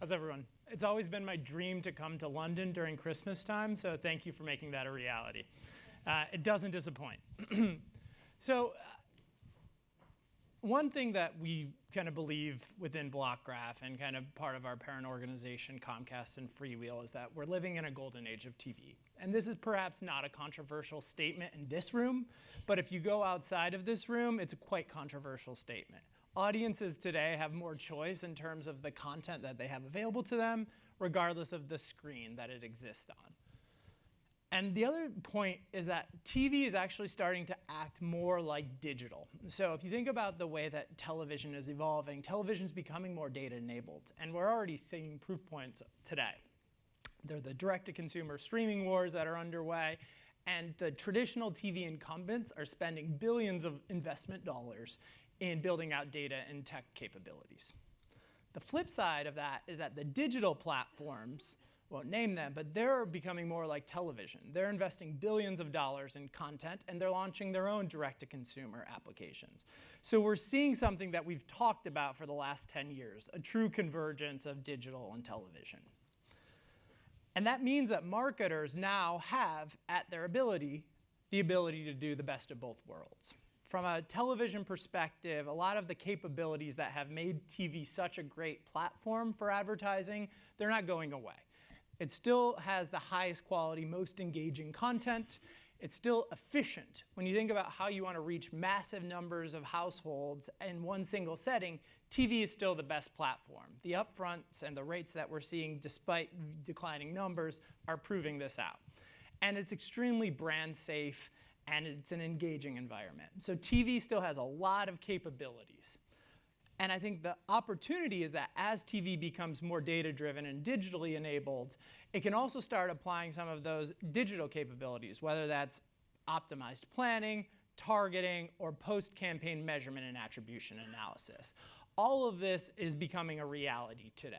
How's everyone? It's always been my dream to come to London during Christmas time, so thank you for making that a reality. It doesn't disappoint. So one thing that we kind of believe within Blockgraph and kind of part of our parent organization, Comcast and Freewheel, is that we're living in a golden age of TV. And this is perhaps not a controversial statement in this room, but if you go outside of this room, it's a quite controversial statement. Audiences today have more choice in terms of the content that they have available to them, regardless of the screen that it exists on. And the other point is that TV is actually starting to act more like digital. So if you think about the way that television is evolving, television is becoming more data-enabled. And we're already seeing proof points today. They're the direct-to-consumer streaming wars that are underway. And the traditional TV incumbents are spending billions of investment dollars in building out data and tech capabilities. The flip side of that is that the digital platforms, won't name them, but they're becoming more like television. They're investing billions of dollars in content, and they're launching their own direct-to-consumer applications. So we're seeing something that we've talked about for the last 10 years, a true convergence of digital and television. And that means that marketers now have, at their ability, the ability to do the best of both worlds. From a television perspective, a lot of the capabilities that have made TV such a great platform for advertising, they're not going away. It still has the highest quality, most engaging content. It's still efficient. When you think about how you want to reach massive numbers of households in one single setting, TV is still the best platform. The upfronts and the rates that we're seeing, despite declining numbers, are proving this out. And it's extremely brand safe, and it's an engaging environment. So TV still has a lot of capabilities. And I think the opportunity is that as TV becomes more data-driven and digitally enabled, it can also start applying some of those digital capabilities, whether that's optimized planning, targeting, or post-campaign measurement and attribution analysis. All of this is becoming a reality today.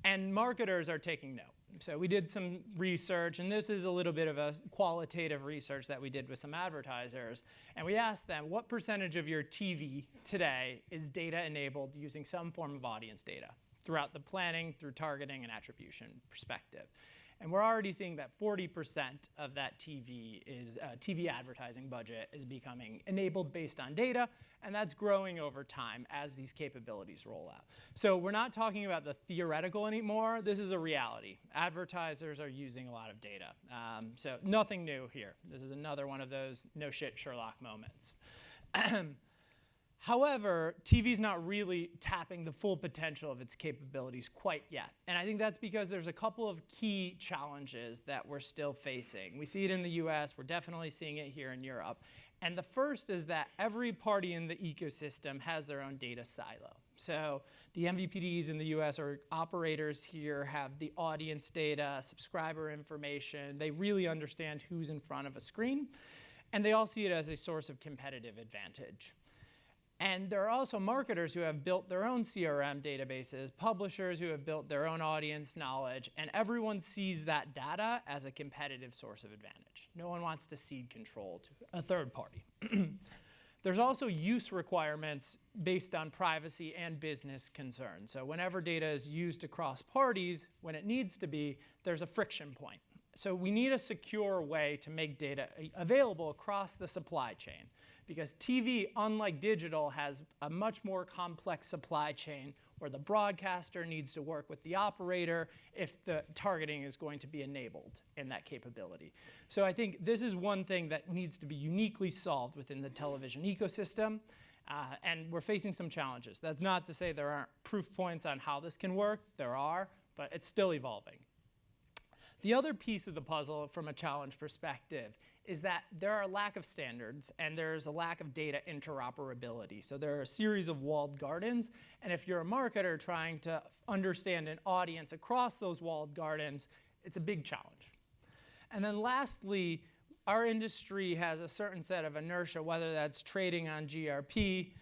And marketers are taking note. So we did some research, and this is a little bit of a qualitative research that we did with some advertisers. And we asked them, what percentage of your TV today is data-enabled using some form of audience data throughout the planning, through targeting, and attribution perspective? And we're already seeing that 40% of that TV advertising budget is becoming enabled based on data, and that's growing over time as these capabilities roll out. So we're not talking about the theoretical anymore. This is a reality. Advertisers are using a lot of data. So nothing new here. This is another one of those no shit Sherlock moments. However, TV's not really tapping the full potential of its capabilities quite yet. And I think that's because there's a couple of key challenges that we're still facing. We see it in the US, we're definitely seeing it here in Europe. And the first is that every party in the ecosystem has their own data silo. So the MVPDs in the US or operators here have the audience data, subscriber information. They really understand who's in front of a screen. And they all see it as a source of competitive advantage. And there are also marketers who have built their own CRM databases, publishers who have built their own audience knowledge, and everyone sees that data as a competitive source of advantage. No one wants to cede control to a third party. There's also use requirements based on privacy and business concerns. So whenever data is used across parties, when it needs to be, there's a friction point. So we need a secure way to make data available across the supply chain. Because TV, unlike digital, has a much more complex supply chain where the broadcaster needs to work with the operator if the targeting is going to be enabled in that capability. So I think this is one thing that needs to be uniquely solved within the television ecosystem. And we're facing some challenges. That's not to say there aren't proof points on how this can work. There are, but it's still evolving. The other piece of the puzzle from a challenge perspective is that there are a lack of standards and there's a lack of data interoperability. So there are a series of walled gardens, and if you're a marketer trying to understand an audience across those walled gardens, it's a big challenge. And then lastly, our industry has a certain set of inertia, whether that's trading on GRP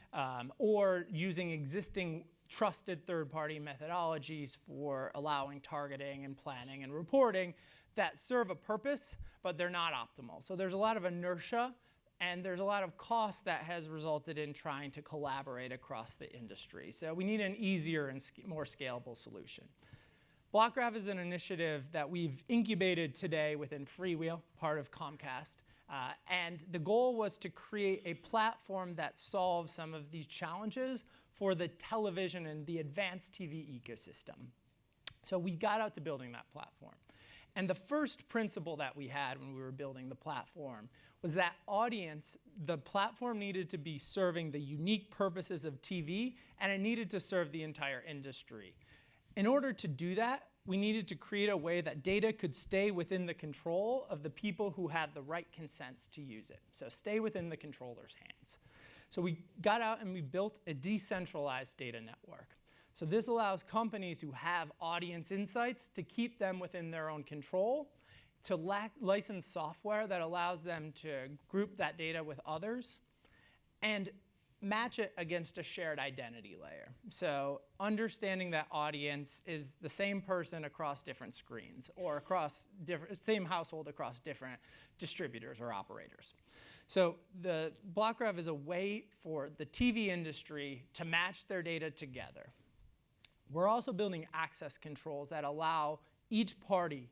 or using existing trusted third-party methodologies for allowing targeting and planning and reporting that serve a purpose, but they're not optimal. So there's a lot of inertia and there's a lot of cost that has resulted in trying to collaborate across the industry. So we need an easier and more scalable solution. Blockgraph is an initiative that we've incubated today within Freewheel, part of Comcast. And the goal was to create a platform that solves some of these challenges for the television and the advanced TV ecosystem. So we got out to building that platform. And the first principle that we had when we were building the platform was that audience, the platform needed to be serving the unique purposes of TV, and it needed to serve the entire industry. In order to do that, we needed to create a way that data could stay within the control of the people who had the right consents to use it. So stay within the controller's hands. So we got out and we built a decentralized data network. So this allows companies who have audience insights to keep them within their own control, to license software that allows them to group that data with others, and match it against a shared identity layer. So understanding that audience is the same person across different screens, or across same household across different distributors or operators. So the Blockgraph is a way for the TV industry to match their data together. We're also building access controls that allow each party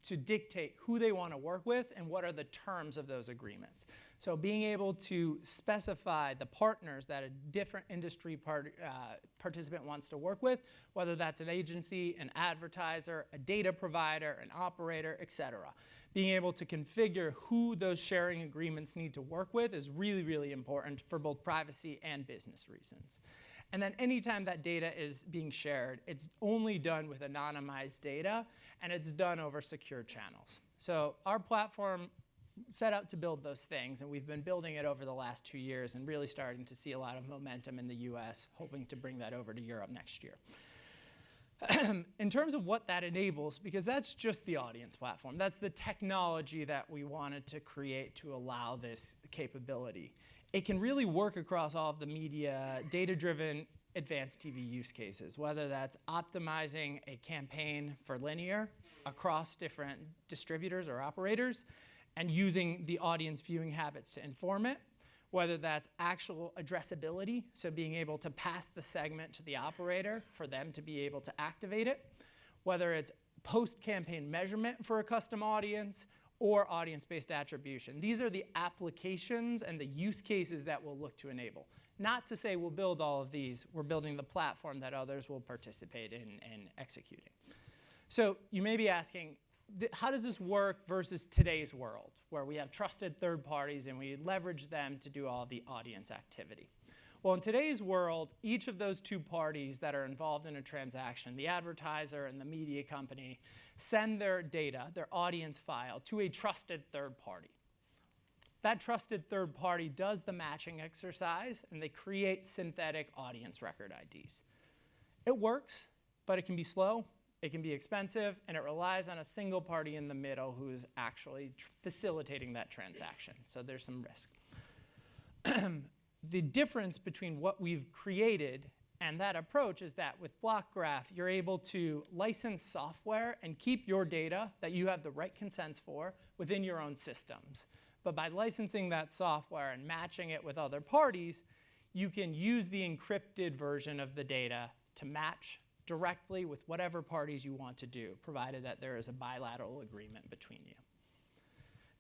to dictate who they want to work with and what are the terms of those agreements. So being able to specify the partners that a different industry participant wants to work with, whether that's an agency, an advertiser, a data provider, an operator, et cetera. Being able to configure who those sharing agreements need to work with is really, really important for both privacy and business reasons. And then anytime that data is being shared, it's only done with anonymized data, and it's done over secure channels. So our platform set out to build those things, and we've been building it over the last 2 years and really starting to see a lot of momentum in the US, hoping to bring that over to Europe next year. In terms of what that enables, because that's just the audience platform, that's the technology that we wanted to create to allow this capability. It can really work across all of the media, data-driven advanced TV use cases, whether that's optimizing a campaign for linear across different distributors or operators and using the audience viewing habits to inform it, whether that's actual addressability, so being able to pass the segment to the operator for them to be able to activate it, whether it's post-campaign measurement for a custom audience, or audience-based attribution. These are the applications and the use cases that we'll look to enable. Not to say we'll build all of these, we're building the platform that others will participate in executing. So you may be asking, how does this work versus today's world, where we have trusted third parties and we leverage them to do all of the audience activity? Well, in today's world, each of those two parties that are involved in a transaction, the advertiser and the media company, send their data, their audience file, to a trusted third party. That trusted third party does the matching exercise, and they create synthetic audience record IDs. It works, but it can be slow, it can be expensive, and it relies on a single party in the middle who is actually facilitating that transaction. So there's some risk. The difference between what we've created and that approach is that with Blockgraph, you're able to license software and keep your data that you have the right consents for within your own systems. But by licensing that software and matching it with other parties, you can use the encrypted version of the data to match directly with whatever parties you want to do, provided that there is a bilateral agreement between you.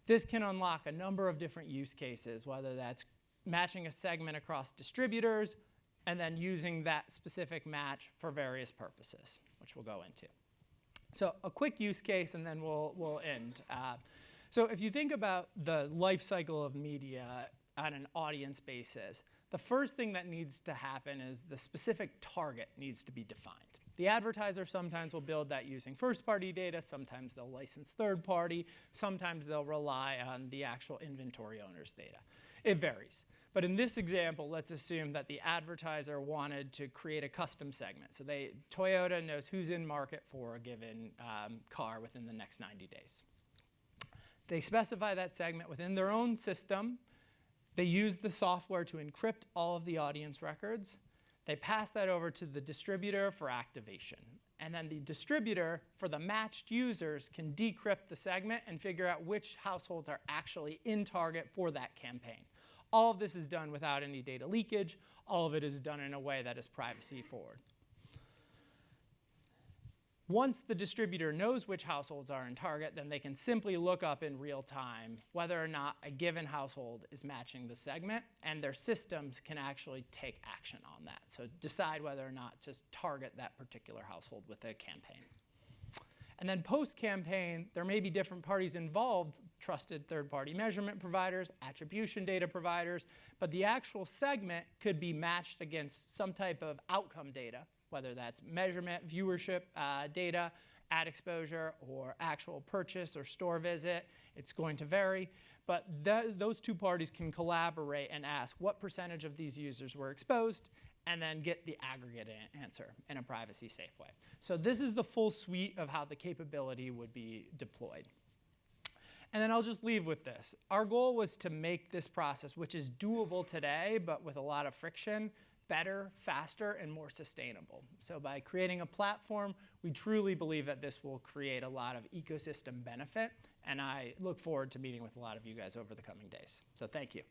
This can unlock a number of different use cases, whether that's matching a segment across distributors, and then using that specific match for various purposes, which we'll go into. So a quick use case, and then we'll end. So if you think about the life cycle of media on an audience basis, the first thing that needs to happen is the specific target needs to be defined. The advertiser sometimes will build that using first-party data, sometimes they'll license third-party, sometimes they'll rely on the actual inventory owner's data. It varies. But in this example, let's assume that the advertiser wanted to create a custom segment. So Toyota knows who's in market for a given car within the next 90 days. They specify that segment within their own system. They use the software to encrypt all of the audience records. They pass that over to the distributor for activation. And then the distributor, for the matched users, can decrypt the segment and figure out which households are actually in target for that campaign. All of this is done without any data leakage. All of it is done in a way that is privacy forward. Once the distributor knows which households are in target, then they can simply look up in real time whether or not a given household is matching the segment, and their systems can actually take action on that. So decide whether or not to target that particular household with a campaign. And then post-campaign, there may be different parties involved, trusted third-party measurement providers, attribution data providers, but the actual segment could be matched against some type of outcome data, whether that's measurement, viewership data, ad exposure, or actual purchase or store visit. It's going to vary. But those two parties can collaborate and ask what percentage of these users were exposed, and then get the aggregate answer in a privacy safe way. So this is the full suite of how the capability would be deployed. And then I'll just leave with this. Our goal was to make this process, which is doable today, but with a lot of friction, better, faster, and more sustainable. So by creating a platform, we truly believe that this will create a lot of ecosystem benefit, and I look forward to meeting with a lot of you guys over the coming days. So thank you.